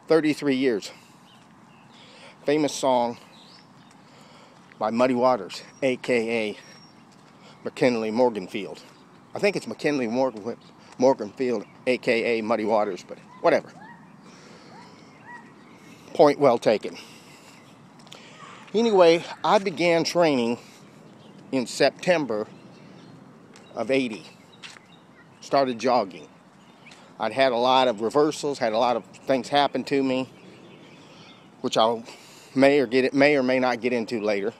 33 years. Famous song by Muddy Waters, aka McKinley Morganfield. I think it's McKinley Morganfield, aka Muddy Waters, but whatever. Point well taken. Anyway, I began training in September of '80. Started jogging. I'd had a lot of reversals, had a lot of things happen to me, which I may or may not get into later.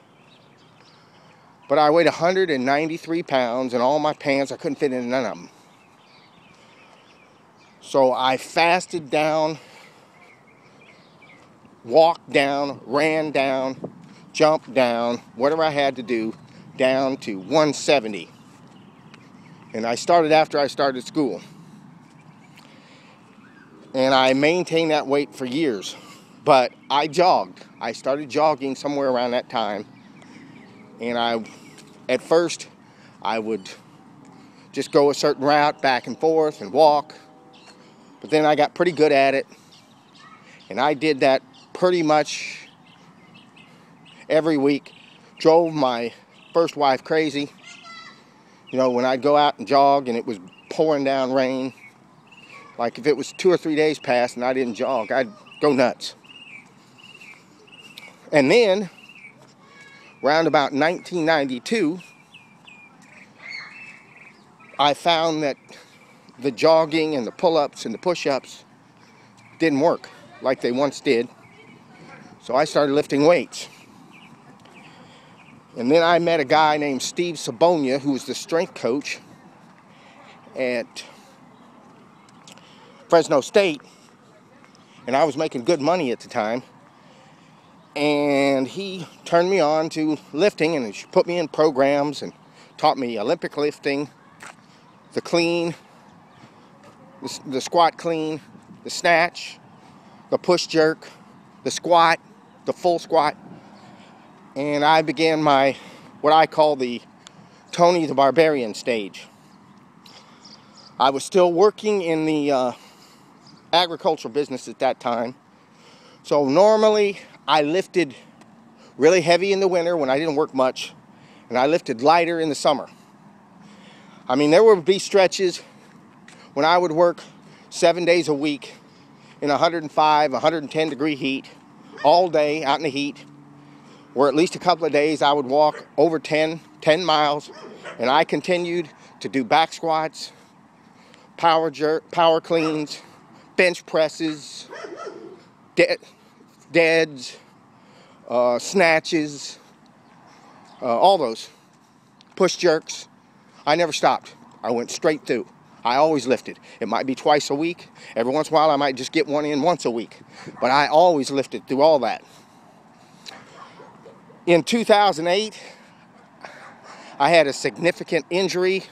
But I weighed 193 pounds, and all my pants, I couldn't fit in none of them. So I fasted down, walked down, ran down, jumped down, whatever I had to do, down to 170. And I started after I started school. And I maintained that weight for years. But I jogged. I started jogging somewhere around that time. And at first, I would just go a certain route back and forth and walk. But then I got pretty good at it. And I did that pretty much every week. Drove my first wife crazy. You know, when I'd go out and jog and it was pouring down rain, like if it was 2 or 3 days past and I didn't jog, I'd go nuts. And then, around about 1992, I found that the jogging and the pull-ups and the push-ups didn't work like they once did. So I started lifting weights. And then I met a guy named Steve Sabonia, who was the strength coach at Fresno State, and I was making good money at the time, and he turned me on to lifting and he put me in programs and taught me Olympic lifting, the clean, the squat clean, the snatch, the push jerk, the squat, the full squat, and I began my, what I call the Tony the Barbarian stage. I was still working in the agricultural business at that time. So normally I lifted really heavy in the winter when I didn't work much, and I lifted lighter in the summer. I mean, there would be stretches when I would work 7 days a week in 105, 110 degree heat all day out in the heat, where at least a couple of days I would walk over 10 miles, and I continued to do back squats, power cleans, bench presses, deads, snatches, all those, push jerks. I never stopped. I went straight through. I always lifted. It might be twice a week. Every once in a while I might just get one in once a week. But I always lifted through all that. In 2008, I had a significant injury.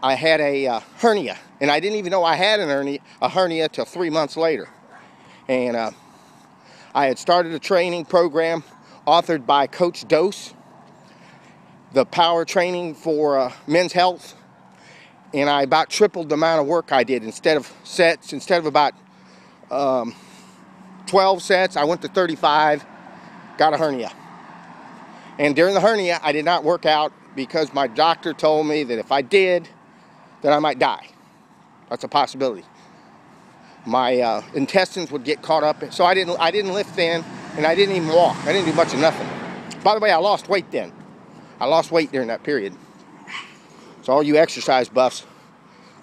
I had a hernia, and I didn't even know I had a hernia till 3 months later. And I had started a training program authored by Coach Dose, the power training for men's health, and I about tripled the amount of work I did. Instead of about 12 sets, I went to 35, got a hernia. And during the hernia, I did not work out because my doctor told me that if I did, then I might die. That's a possibility. My intestines would get caught up. So I didn't lift then, and I didn't even walk. I didn't do much of nothing. By the way, I lost weight then. I lost weight during that period. So all you exercise buffs,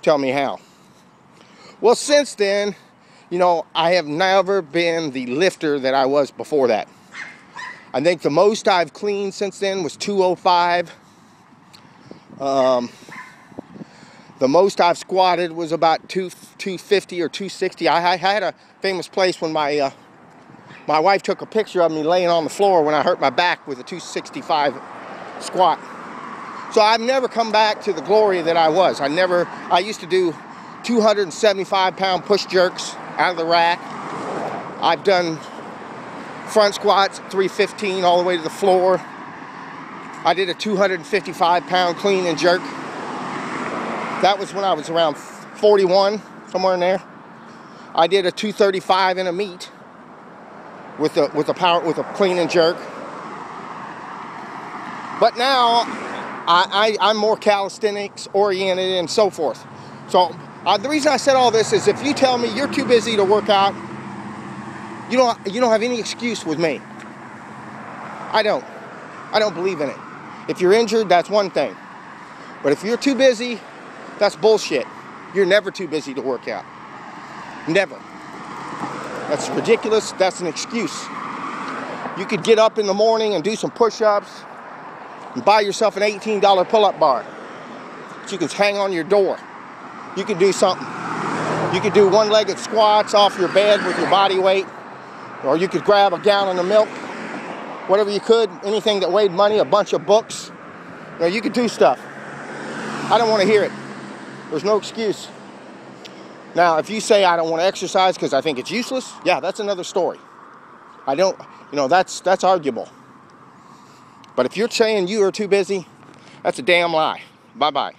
tell me how. Well, since then, you know, I have never been the lifter that I was before that. I think the most I've cleaned since then was 205. The most I've squatted was about 250 or 260. I had a famous place when my wife took a picture of me laying on the floor when I hurt my back with a 265 squat. So I've never come back to the glory that I was. I used to do 275-pound push jerks out of the rack. I've done front squats, 315 all the way to the floor. I did a 255-pound clean and jerk. That was when I was around 41, somewhere in there. I did a 235 in a meet with a clean and jerk. But now I'm more calisthenics oriented and so forth. So the reason I said all this is if you tell me you're too busy to work out, you don't have any excuse with me. I don't believe in it. If you're injured, that's one thing. But if you're too busy, that's bullshit. You're never too busy to work out. Never. That's ridiculous. That's an excuse. You could get up in the morning and do some push-ups and buy yourself an $18 pull-up bar that you can hang on your door. You could do something. You could do one-legged squats off your bed with your body weight, or you could grab a gallon of milk, whatever you could, anything that weighed money, a bunch of books. You could do stuff. I don't want to hear it. There's no excuse. Now, if you say I don't want to exercise because I think it's useless, yeah, that's another story. I don't, that's arguable. But if you're saying you are too busy, that's a damn lie. Bye-bye.